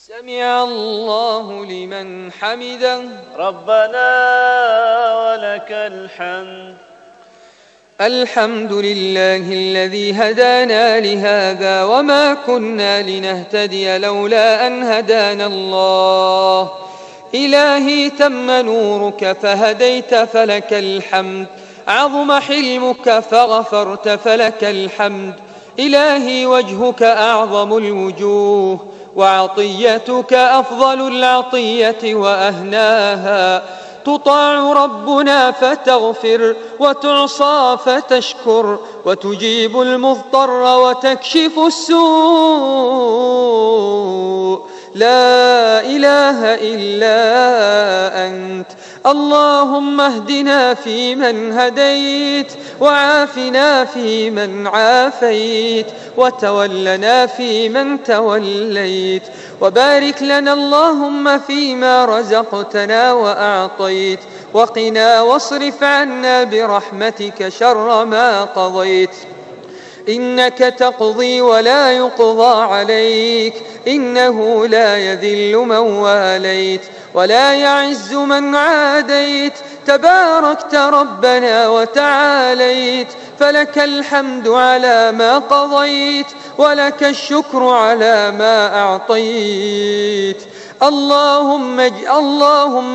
سمع الله لمن حمده ربنا ولك الحمد. الحمد لله الذي هدانا لهذا وما كنا لنهتدي لولا أن هدانا الله. إلهي تم نورك فهديت فلك الحمد، عظم حلمك فغفرت فلك الحمد. إلهي وجهك أعظم الوجوه وعطيتك أفضل العطية وأهناها. تطاع ربنا فتغفر وتعصى فتشكر وتجيب المضطر وتكشف السوء. لا إله إلا أنت. اللهم اهدنا فيمن هديت وعافنا فيمن عافيت وتولنا فيمن توليت، وبارك لنا اللهم فيما رزقتنا وأعطيت، وقنا واصرف عنا برحمتك شر ما قضيت. إنك تقضي ولا يقضى عليك، إنه لا يذل من واليت ولا يعز من عاديت. تباركت ربنا وتعاليت، فلك الحمد على ما قضيت ولك الشكر على ما أعطيت. اللهم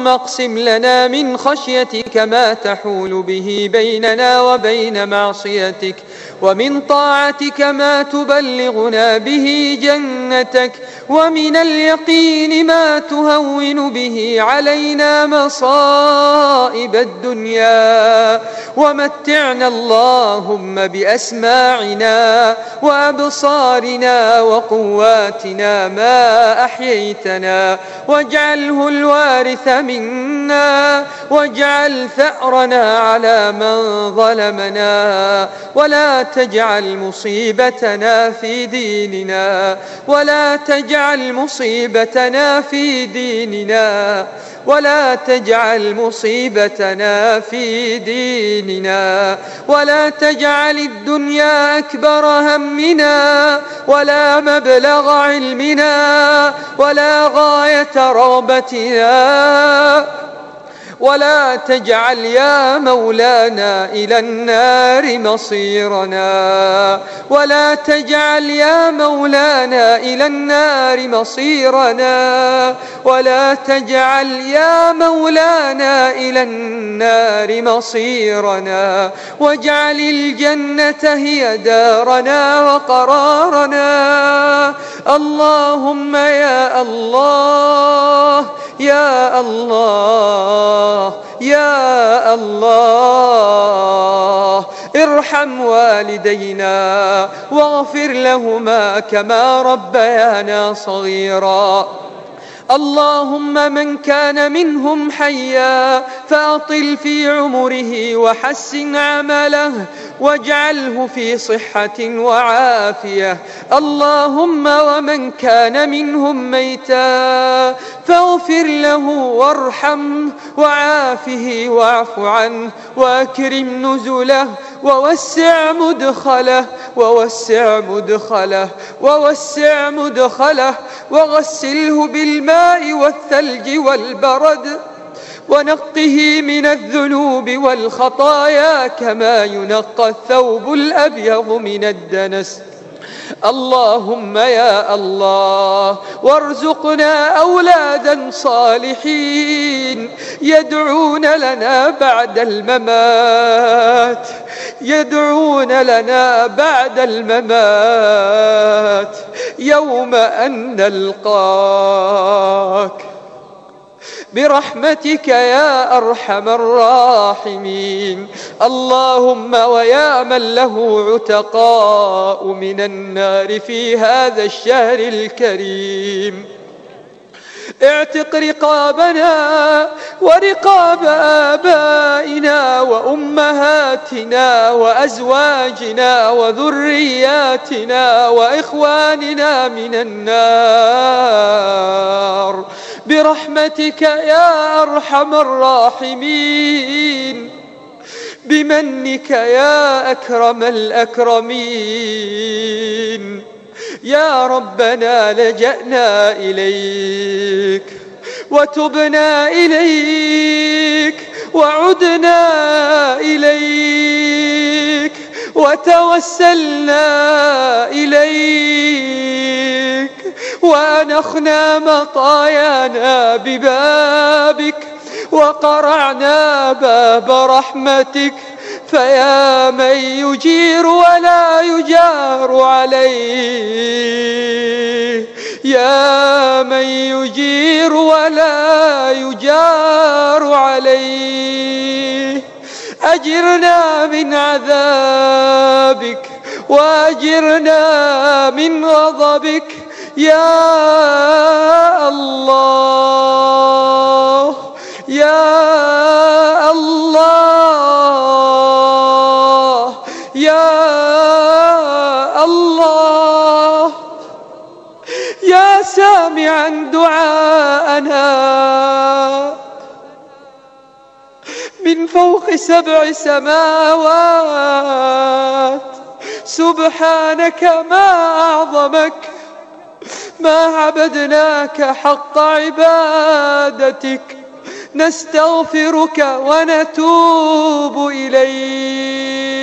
اقسم لنا من خشيتك ما تحول به بيننا وبين معصيتك، ومن طاعتك ما تبلغنا به جنتك، ومن اليقين ما تهون به علينا مصائب الدنيا. ومتعنا اللهم بأسماعنا وأبصارنا وقواتنا ما أحييتنا، واجعله الوارث منا، واجعل ثأرنا على من ظلمنا، ولا تجعل مصيبتنا في ديننا، ولا تجعل مصيبتنا في ديننا، ولا تجعل مصيبتنا في ديننا، ولا تجعل الدنيا أكبر همنا ولا مبلغ علمنا ولا غاية رغبتنا، ولا تجعل يا مولانا إلى النار مصيرنا، ولا تجعل يا مولانا إلى النار مصيرنا، ولا تجعل يا مولانا إلى النار مصيرنا، واجعل الجنة هي دارنا وقرارنا. اللهم يا الله يا الله يا الله، ارحم والدينا واغفر لهما كما ربيانا صغيرا. اللهم من كان منهم حيا فأطل في عمره وحسن عمله واجعله في صحة وعافية. اللهم ومن كان منهم ميتا فاغفر له وارحمه وعافه واعف عنه وأكرم نزله ووسع مدخله وغسله بالماء والثلج والبرد، ونقه من الذنوب والخطايا كما ينقى الثوب الأبيض من الدنس. اللهم يا الله وارزقنا أولادا صالحين يدعون لنا بعد الممات، يدعون لنا بعد الممات يوم أن نلقاك برحمتك يا أرحم الراحمين. اللهم ويا من له عتقاء من النار في هذا الشهر الكريم، اعتق رقابنا ورقاب آبائنا وأمهاتنا وأزواجنا وذرياتنا وإخواننا من النار برحمتك يا أرحم الراحمين، بمنك يا أكرم الأكرمين، يا ربنا لجأنا إليك وتبنا إليك وعدنا إليك وتوسلنا إليك وأنخنا مطايانا ببابك وقرعنا باب رحمتك، فيا من يجير ولا يجار عليه، يا من يجير ولا يجار عليه، أجرنا من عذابك وأجرنا من غضبك يا الله يا الله يا الله، يا سامعا دعاءنا من فوق 7 سماوات، سبحانك ما أعظمك، ما عبدناك حق عبادتك، نستغفرك ونتوب إليك،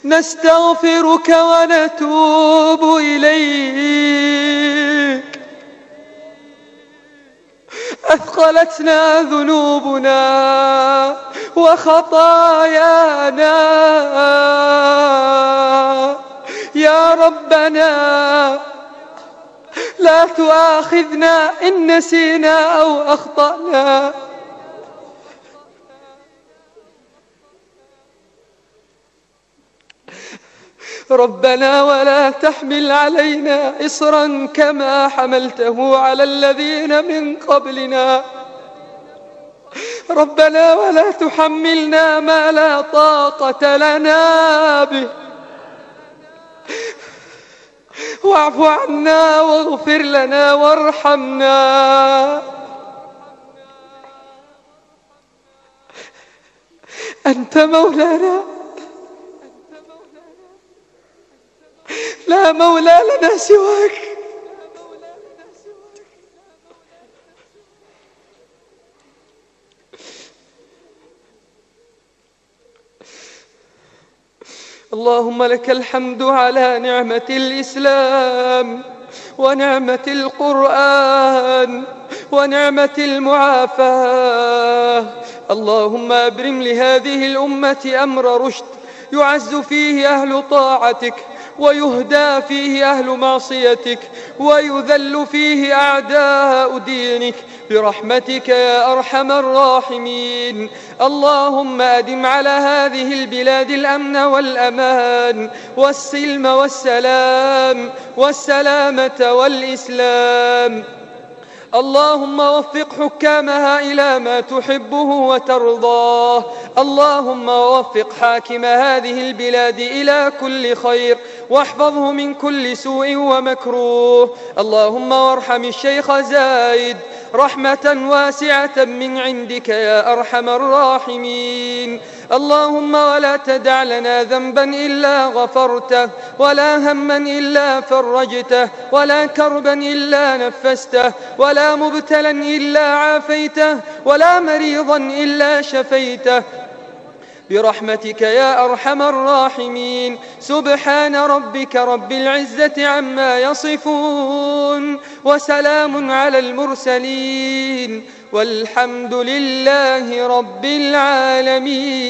نستغفرك ونتوب إليك. أثقلتنا ذنوبنا وخطايانا يا ربنا، لا تؤاخذنا إن نسينا أو أخطأنا. ربنا ولا تحمل علينا إصرا كما حملته على الذين من قبلنا، ربنا ولا تحملنا ما لا طاقة لنا به، واعف عنا واغفر لنا وارحمنا، أنت مولانا لا مولى لنا سواك. اللهم لك الحمد على نعمة الإسلام ونعمة القرآن ونعمة المعافاة. اللهم أبرم لهذه الأمة أمر رشد يعز فيه أهل طاعتك ويهدى فيه أهل معصيتك ويذل فيه أعداء دينك برحمتك يا أرحم الراحمين. اللهم أدم على هذه البلاد الأمن والأمان والسلم والسلام والسلامة والإسلام. اللهم وفق حكامها إلى ما تحبه وترضاه. اللهم وفق حاكم هذه البلاد إلى كل خير واحفظه من كل سوء ومكروه. اللهم وارحم الشيخ زايد رحمة واسعة من عندك يا أرحم الراحمين. اللهم ولا تدع لنا ذنبا إلا غفرته ولا هما إلا فرجته ولا كربا إلا نفسته ولا مبتلا إلا عافيته ولا مريضا إلا شفيته برحمتك يا أرحم الراحمين. سبحان ربك رب العزة عما يصفون وسلام على المرسلين والحمد لله رب العالمين.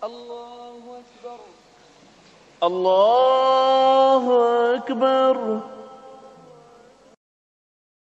الله أكبر. الله أكبر.